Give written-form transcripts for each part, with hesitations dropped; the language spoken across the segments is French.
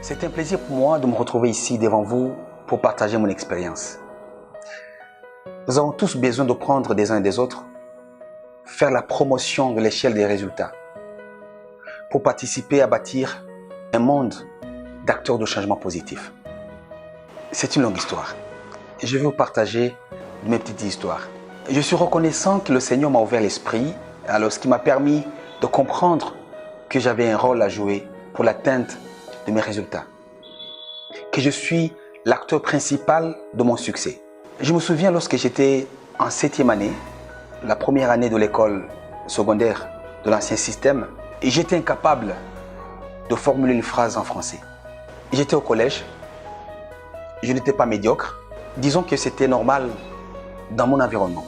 C'est un plaisir pour moi de me retrouver ici devant vous pour partager mon expérience. Nous avons tous besoin de prendre des uns et des autres, faire la promotion de l'échelle des résultats, pour participer à bâtir un monde d'acteurs de changement positif. C'est une longue histoire. Je vais vous partager mes petites histoires. Je suis reconnaissant que le Seigneur m'a ouvert l'esprit, alors ce qui m'a permis de comprendre que j'avais un rôle à jouer pour l'atteinte de mes résultats, que je suis l'acteur principal de mon succès. Je me souviens lorsque j'étais en 7e année, la première année de l'école secondaire de l'ancien système, et j'étais incapable de formuler une phrase en français. J'étais au collège, je n'étais pas médiocre, disons que c'était normal dans mon environnement.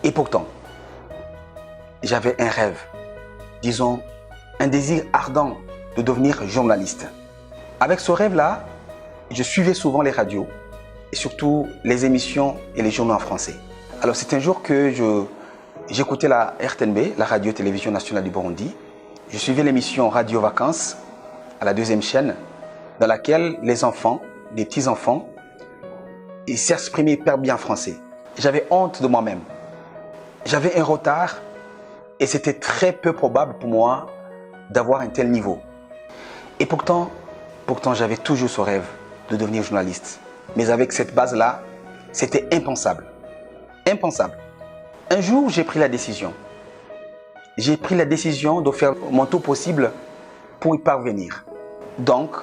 Et pourtant, j'avais un rêve, disons un désir ardent de devenir journaliste. Avec ce rêve-là, je suivais souvent les radios et surtout les émissions et les journaux en français. Alors c'est un jour que j'écoutais la RTNB, la radio-télévision nationale du Burundi. Je suivais l'émission Radio Vacances à la 2e chaîne dans laquelle les enfants, les petits-enfants, ils s'exprimaient hyper bien en français. J'avais honte de moi-même. J'avais un retard et c'était très peu probable pour moi d'avoir un tel niveau. Et pourtant j'avais toujours ce rêve de devenir journaliste. Mais avec cette base-là, c'était impensable. Impensable. Un jour, j'ai pris la décision. J'ai pris la décision de faire mon tout possible pour y parvenir. Donc,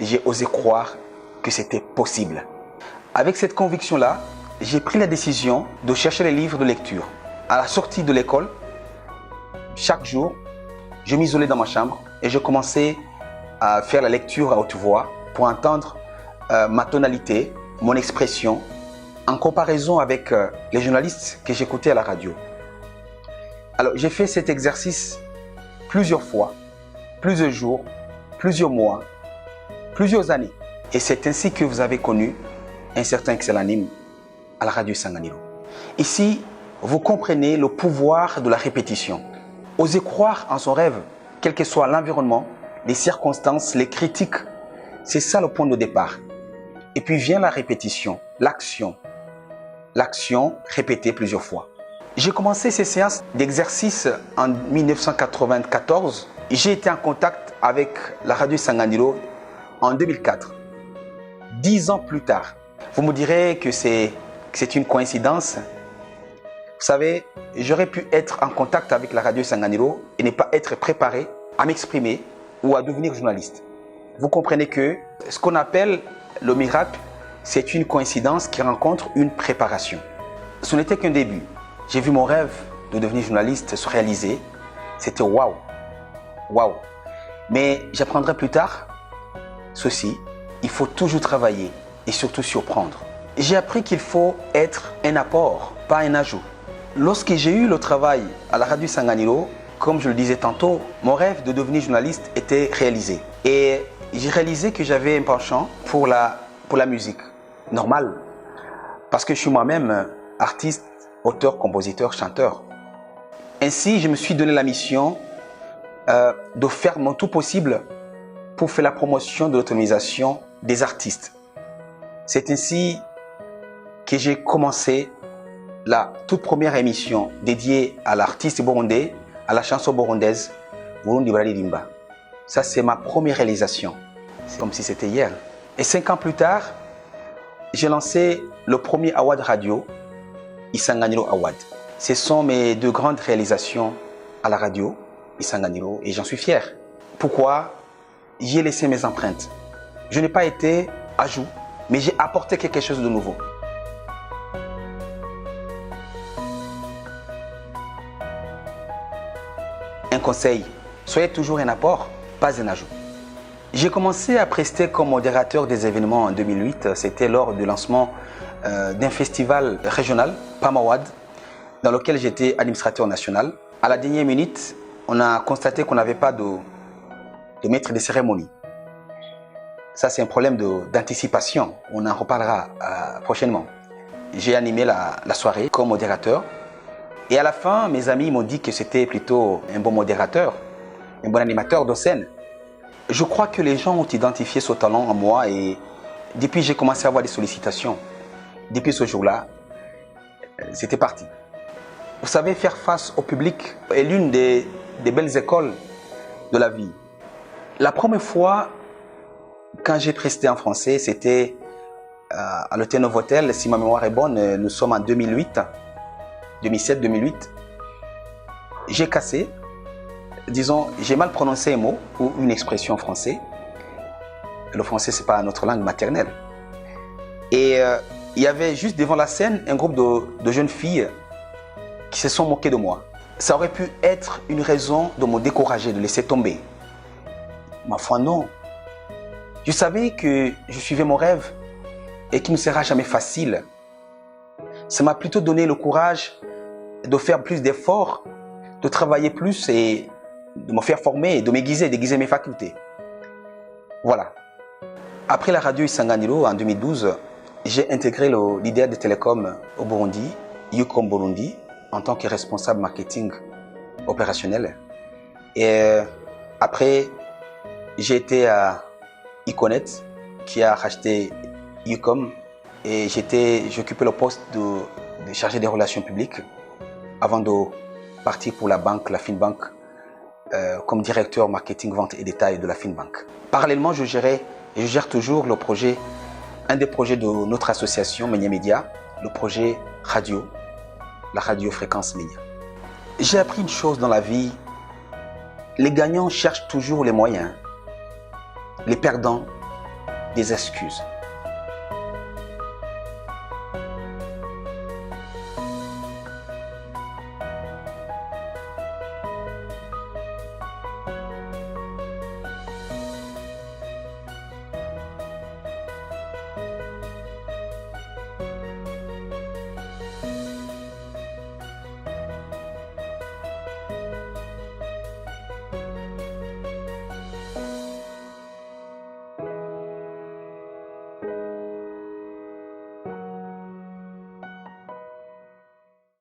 j'ai osé croire que c'était possible. Avec cette conviction-là, j'ai pris la décision de chercher les livres de lecture. À la sortie de l'école, chaque jour, je m'isolais dans ma chambre et je commençais à faire la lecture à haute voix pour entendre ma tonalité, mon expression, en comparaison avec les journalistes que j'écoutais à la radio. Alors, j'ai fait cet exercice plusieurs fois, plusieurs jours, plusieurs mois, plusieurs années. Et c'est ainsi que vous avez connu un certain Excel Anime à la radio Sanganiro. Ici, vous comprenez le pouvoir de la répétition. Osez croire en son rêve, quel que soit l'environnement, les circonstances, les critiques. C'est ça le point de départ. Et puis vient la répétition, l'action. L'action répétée plusieurs fois. J'ai commencé ces séances d'exercice en 1994. J'ai été en contact avec la radio Sanganiro en 2004. 10 ans plus tard. Vous me direz que c'est une coïncidence. Vous savez, j'aurais pu être en contact avec la radio Sanganiro et ne pas être préparé à m'exprimer ou à devenir journaliste. Vous comprenez que ce qu'on appelle le miracle, c'est une coïncidence qui rencontre une préparation. Ce n'était qu'un début. J'ai vu mon rêve de devenir journaliste se réaliser. C'était waouh, waouh. Mais j'apprendrai plus tard ceci, il faut toujours travailler et surtout surprendre. J'ai appris qu'il faut être un apport, pas un ajout. Lorsque j'ai eu le travail à la radio Sanganiro, comme je le disais tantôt, mon rêve de devenir journaliste était réalisé. Et j'ai réalisé que j'avais un penchant pour la musique. Normal. Parce que je suis moi-même artiste, auteur, compositeur, chanteur. Ainsi, je me suis donné la mission de faire mon tout possible pour faire la promotion de l'autonomisation des artistes. C'est ainsi que j'ai commencé la toute première émission dédiée à l'artiste burundais, à la chanson burundaise, Burundi Bararirimba. Ça, c'est ma première réalisation. C'est comme si c'était hier. Et 5 ans plus tard, j'ai lancé le premier award radio, Isanganiro Award. Ce sont mes 2 grandes réalisations à la radio, Isanganiro, et j'en suis fier. Pourquoi? J'y ai laissé mes empreintes. Je n'ai pas été ajout, mais j'ai apporté quelque chose de nouveau. Un conseil, soyez toujours un apport, pas un ajout. J'ai commencé à prester comme modérateur des événements en 2008. C'était lors du lancement d'un festival régional, PAMAWAD, dans lequel j'étais administrateur national. À la dernière minute, on a constaté qu'on n'avait pas de maître de cérémonie. Ça, c'est un problème d'anticipation. On en reparlera prochainement. J'ai animé la soirée comme modérateur. Et à la fin, mes amis m'ont dit que c'était plutôt un bon modérateur, un bon animateur de scène. Je crois que les gens ont identifié ce talent en moi et depuis j'ai commencé à avoir des sollicitations. Depuis ce jour-là, c'était parti. Vous savez, faire face au public est l'une des belles écoles de la vie. La première fois, quand j'ai presté en français, c'était à l'Hôtel Novotel. Si ma mémoire est bonne, nous sommes en 2007-2008. J'ai cassé, disons, j'ai mal prononcé un mot ou une expression en français. Le français, c'est pas notre langue maternelle. Et il y avait juste devant la scène un groupe de jeunes filles qui se sont moquées de moi. Ça aurait pu être une raison de me décourager, de laisser tomber. Ma foi, non. Je savais que je suivais mon rêve et qu'il ne sera jamais facile. Ça m'a plutôt donné le courage de faire plus d'efforts, de travailler plus et de me faire former, de déguiser mes facultés. Voilà. Après la radio Isanganiro en 2012, j'ai intégré le leader des télécoms au Burundi, Ucom Burundi, en tant que responsable marketing opérationnel. Et après, j'ai été à Iconet, qui a racheté Ucom, et j'occupais le poste de chargé des relations publiques avant de partir pour la banque, la Finbank, comme directeur marketing, vente et détail de la Finbank. Parallèlement, je gère toujours le projet, un des projets de notre association Ménia Média, le projet radio, la radiofréquence Ménia. J'ai appris une chose dans la vie, les gagnants cherchent toujours les moyens, les perdants des excuses.